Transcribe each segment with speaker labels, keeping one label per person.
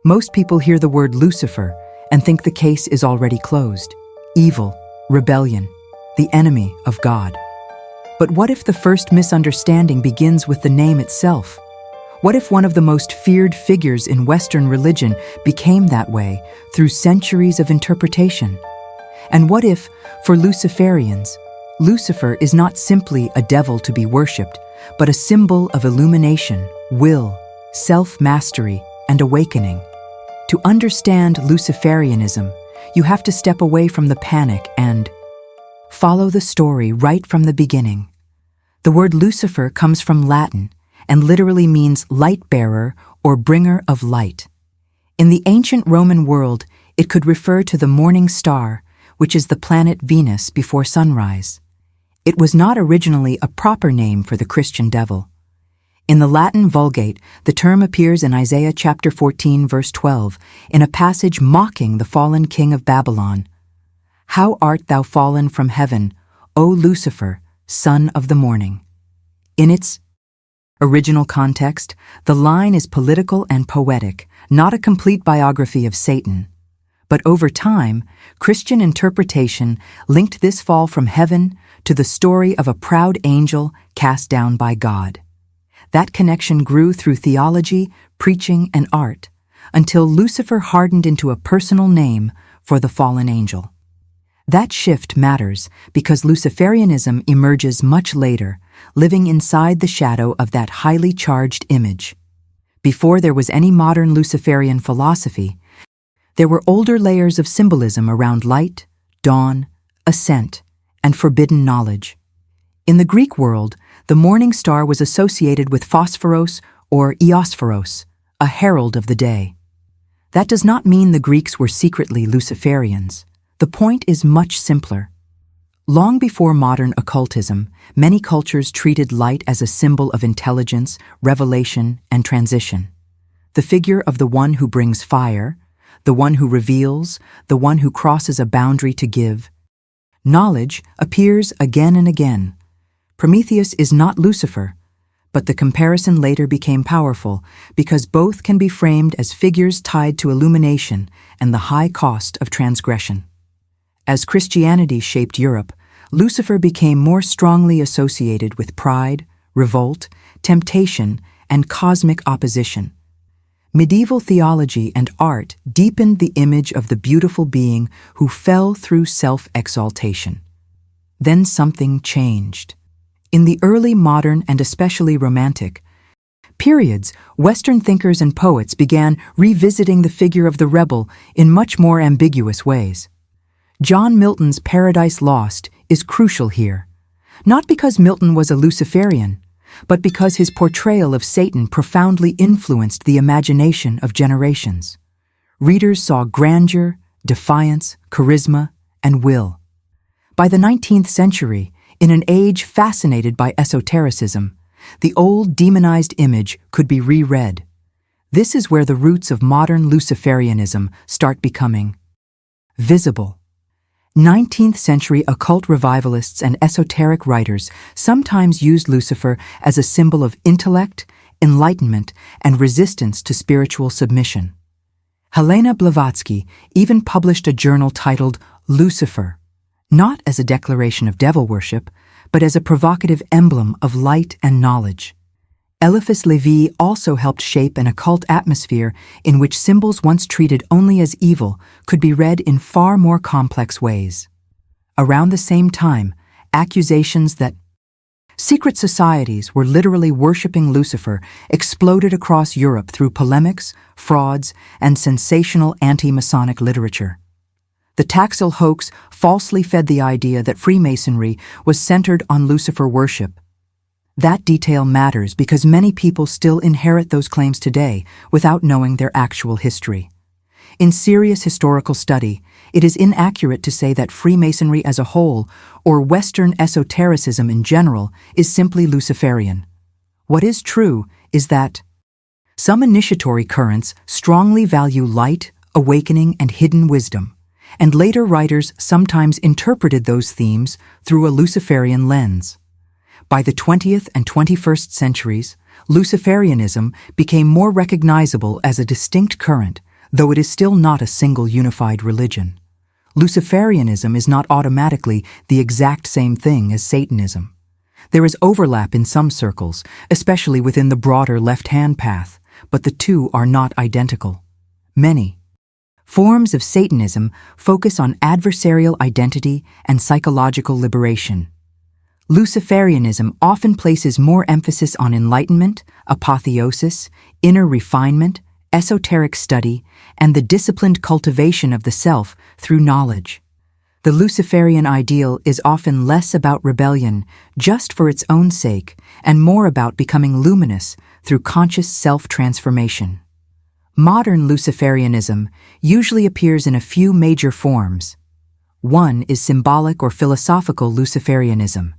Speaker 1: Most people hear the word Lucifer and think the case is already closed. Evil, rebellion, the enemy of God. But what if the first misunderstanding begins with the name itself? What if one of the most feared figures in Western religion became that way through centuries of interpretation? And what if, for Luciferians, Lucifer is not simply a devil to be worshipped, but a symbol of illumination, will, self-mastery, and awakening? To understand Luciferianism, you have to step away from the panic and follow the story right from the beginning. The word Lucifer comes from Latin and literally means light-bearer or bringer of light. In the ancient Roman world, it could refer to the morning star, which is the planet Venus before sunrise. It was not originally a proper name for the Christian devil. In the Latin Vulgate, the term appears in Isaiah chapter 14, verse 12, in a passage mocking the fallen king of Babylon. "How art thou fallen from heaven, O Lucifer, son of the morning?" In its original context, the line is political and poetic, not a complete biography of Satan. But over time, Christian interpretation linked this fall from heaven to the story of a proud angel cast down by God. That connection grew through theology, preaching, and art, until Lucifer hardened into a personal name for the fallen angel. That shift matters because Luciferianism emerges much later, living inside the shadow of that highly charged image. Before there was any modern Luciferian philosophy, there were older layers of symbolism around light, dawn, ascent, and forbidden knowledge. In the Greek world, the morning star was associated with Phosphoros or Eosphoros, a herald of the day. That does not mean the Greeks were secretly Luciferians. The point is much simpler. Long before modern occultism, many cultures treated light as a symbol of intelligence, revelation, and transition. The figure of the one who brings fire, the one who reveals, the one who crosses a boundary to give. Knowledge appears again and again. Prometheus is not Lucifer, but the comparison later became powerful because both can be framed as figures tied to illumination and the high cost of transgression. As Christianity shaped Europe, Lucifer became more strongly associated with pride, revolt, temptation, and cosmic opposition. Medieval theology and art deepened the image of the beautiful being who fell through self-exaltation. Then something changed. In the early modern and especially Romantic periods, Western thinkers and poets began revisiting the figure of the rebel in much more ambiguous ways. John Milton's Paradise Lost is crucial here, not because Milton was a Luciferian, but because his portrayal of Satan profoundly influenced the imagination of generations. Readers saw grandeur, defiance, charisma, and will. By the 19th century, in an age fascinated by esotericism, the old demonized image could be reread. This is where the roots of modern Luciferianism start becoming visible. 19th century occult revivalists and esoteric writers sometimes used Lucifer as a symbol of intellect, enlightenment, and resistance to spiritual submission. Helena Blavatsky even published a journal titled Lucifer, not as a declaration of devil worship, but as a provocative emblem of light and knowledge. Éliphas Lévi also helped shape an occult atmosphere in which symbols once treated only as evil could be read in far more complex ways. Around the same time, accusations that secret societies were literally worshipping Lucifer exploded across Europe through polemics, frauds, and sensational anti-Masonic literature. The Taxil hoax falsely fed the idea that Freemasonry was centered on Lucifer worship. That detail matters because many people still inherit those claims today without knowing their actual history. In serious historical study, it is inaccurate to say that Freemasonry as a whole, or Western esotericism in general, is simply Luciferian. What is true is that some initiatory currents strongly value light, awakening, and hidden wisdom, and later writers sometimes interpreted those themes through a Luciferian lens. By the 20th and 21st centuries, Luciferianism became more recognizable as a distinct current, though it is still not a single unified religion. Luciferianism is not automatically the exact same thing as Satanism. There is overlap in some circles, especially within the broader left-hand path, but the two are not identical. Many forms of Satanism focus on adversarial identity and psychological liberation. Luciferianism often places more emphasis on enlightenment, apotheosis, inner refinement, esoteric study, and the disciplined cultivation of the self through knowledge. The Luciferian ideal is often less about rebellion just for its own sake and more about becoming luminous through conscious self-transformation. Modern Luciferianism usually appears in a few major forms. One is symbolic or philosophical Luciferianism,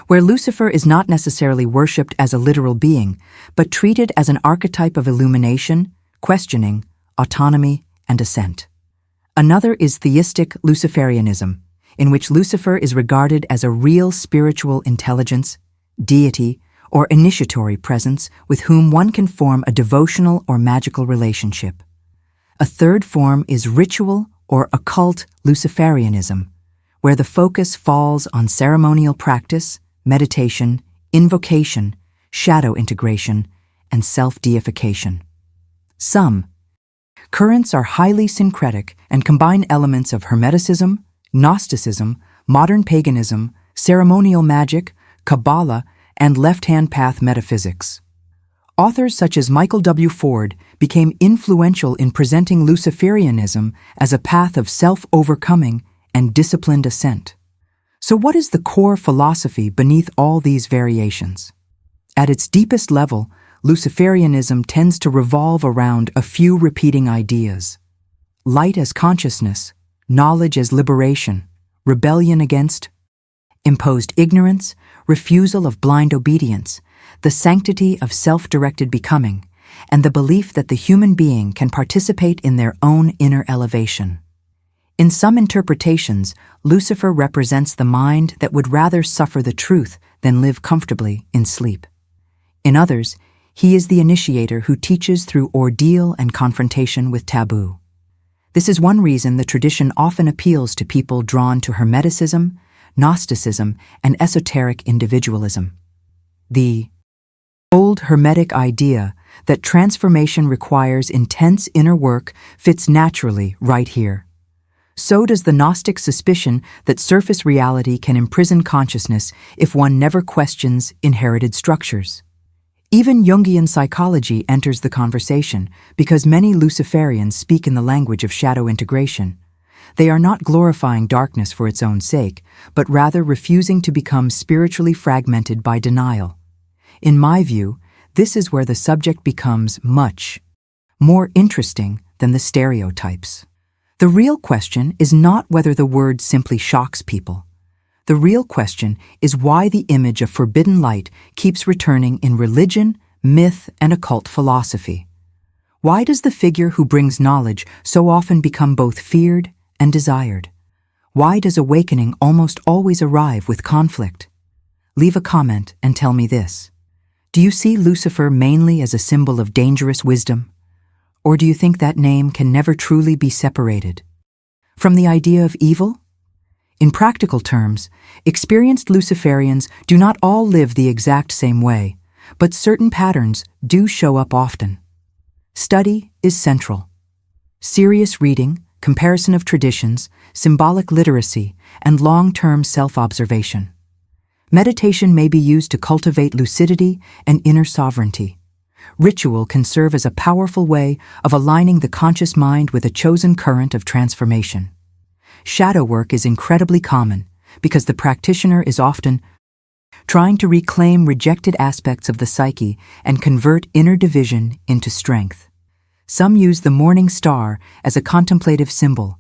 Speaker 1: where Lucifer is not necessarily worshipped as a literal being, but treated as an archetype of illumination, questioning, autonomy, and ascent. Another is theistic Luciferianism, in which Lucifer is regarded as a real spiritual intelligence, deity, or initiatory presence with whom one can form a devotional or magical relationship. A third form is ritual or occult Luciferianism, where the focus falls on ceremonial practice, meditation, invocation, shadow integration, and self-deification. Some currents are highly syncretic and combine elements of Hermeticism, Gnosticism, modern paganism, ceremonial magic, Kabbalah, and left-hand path metaphysics. Authors such as Michael W. Ford became influential in presenting Luciferianism as a path of self-overcoming and disciplined ascent. So what is the core philosophy beneath all these variations? At its deepest level, Luciferianism tends to revolve around a few repeating ideas: light as consciousness, knowledge as liberation, rebellion against imposed ignorance, refusal of blind obedience, the sanctity of self-directed becoming, and the belief that the human being can participate in their own inner elevation. In some interpretations, Lucifer represents the mind that would rather suffer the truth than live comfortably in sleep. In others, he is the initiator who teaches through ordeal and confrontation with taboo. This is one reason the tradition often appeals to people drawn to Hermeticism, Gnosticism, and esoteric individualism. The old Hermetic idea that transformation requires intense inner work fits naturally right here. So does the Gnostic suspicion that surface reality can imprison consciousness if one never questions inherited structures. Even Jungian psychology enters the conversation because many Luciferians speak in the language of shadow integration. They are not glorifying darkness for its own sake, but rather refusing to become spiritually fragmented by denial. In my view, this is where the subject becomes much more interesting than the stereotypes. The real question is not whether the word simply shocks people. The real question is why the image of forbidden light keeps returning in religion, myth, and occult philosophy. Why does the figure who brings knowledge so often become both feared and desired? Why does awakening almost always arrive with conflict? Leave a comment and tell me this. Do you see Lucifer mainly as a symbol of dangerous wisdom? Or do you think that name can never truly be separated from the idea of evil? In practical terms, experienced Luciferians do not all live the exact same way, but certain patterns do show up often. Study is central. Serious reading, comparison of traditions, symbolic literacy, and long-term self-observation. Meditation may be used to cultivate lucidity and inner sovereignty. Ritual can serve as a powerful way of aligning the conscious mind with a chosen current of transformation. Shadow work is incredibly common because the practitioner is often trying to reclaim rejected aspects of the psyche and convert inner division into strength. Some use the morning star as a contemplative symbol,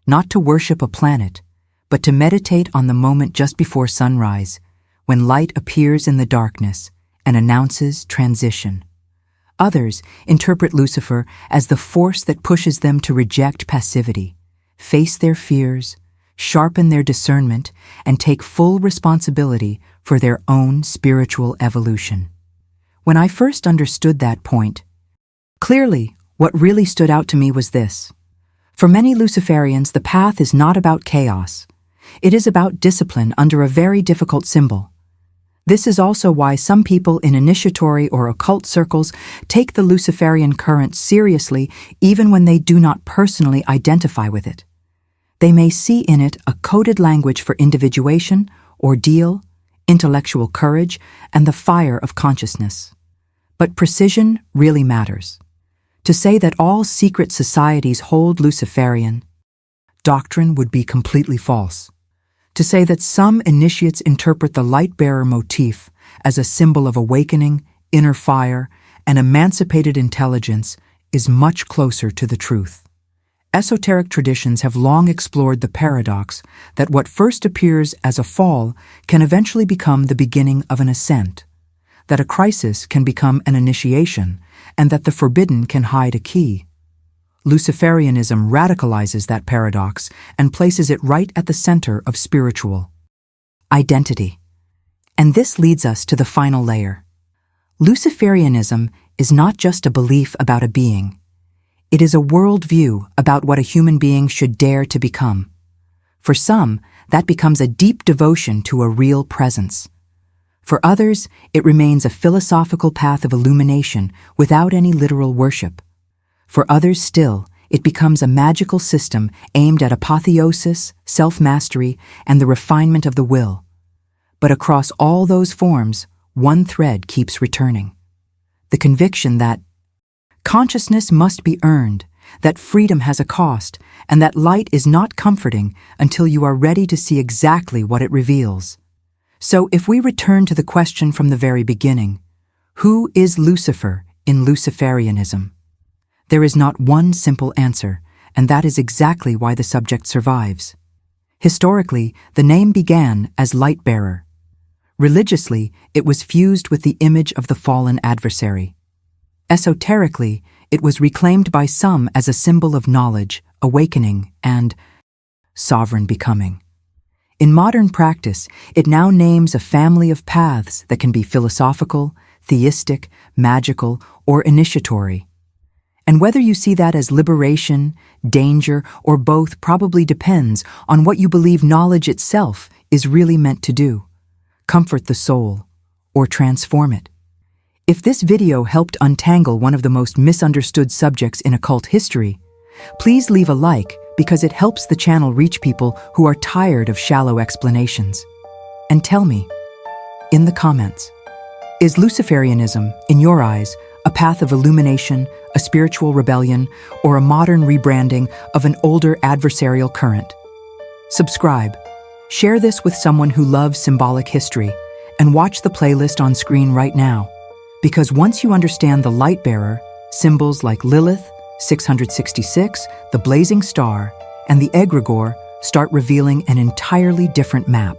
Speaker 1: not to worship a planet, but to meditate on the moment just before sunrise, when light appears in the darkness and announces transition. Others interpret Lucifer as the force that pushes them to reject passivity, face their fears, sharpen their discernment, and take full responsibility for their own spiritual evolution. When I first understood that point, clearly What really stood out to me was this. For many Luciferians, the path is not about chaos. It is about discipline under a very difficult symbol. This is also why some people in initiatory or occult circles take the Luciferian current seriously even when they do not personally identify with it. They may see in it a coded language for individuation, ordeal, intellectual courage, and the fire of consciousness. But precision really matters. To say that all secret societies hold Luciferian doctrine would be completely false. To say that some initiates interpret the light-bearer motif as a symbol of awakening, inner fire, and emancipated intelligence is much closer to the truth. Esoteric traditions have long explored the paradox that what first appears as a fall can eventually become the beginning of an ascent, that a crisis can become an initiation, and that the forbidden can hide a key. Luciferianism radicalizes that paradox and places it right at the center of spiritual identity. And this leads us to the final layer. Luciferianism is not just a belief about a being. It is a worldview about what a human being should dare to become. For some, that becomes a deep devotion to a real presence. For others, it remains a philosophical path of illumination without any literal worship. For others still, it becomes a magical system aimed at apotheosis, self-mastery, and the refinement of the will. But across all those forms, one thread keeps returning. The conviction that consciousness must be earned, that freedom has a cost, and that light is not comforting until you are ready to see exactly what it reveals. So if we return to the question from the very beginning, who is Lucifer in Luciferianism? There is not one simple answer, and that is exactly why the subject survives. Historically, the name began as light-bearer. Religiously, it was fused with the image of the fallen adversary. Esoterically, it was reclaimed by some as a symbol of knowledge, awakening, and sovereign becoming. In modern practice, it now names a family of paths that can be philosophical, theistic, magical, or initiatory. And whether you see that as liberation, danger, or both probably depends on what you believe knowledge itself is really meant to do: comfort the soul, or transform it. If this video helped untangle one of the most misunderstood subjects in occult history, please leave a like because it helps the channel reach people who are tired of shallow explanations. And tell me, in the comments, is Luciferianism, in your eyes, a path of illumination, a spiritual rebellion, or a modern rebranding of an older adversarial current? Subscribe, share this with someone who loves symbolic history, and watch the playlist on screen right now. Because once you understand the light-bearer, symbols like Lilith, 666, the blazing star, and the egregore start revealing an entirely different map.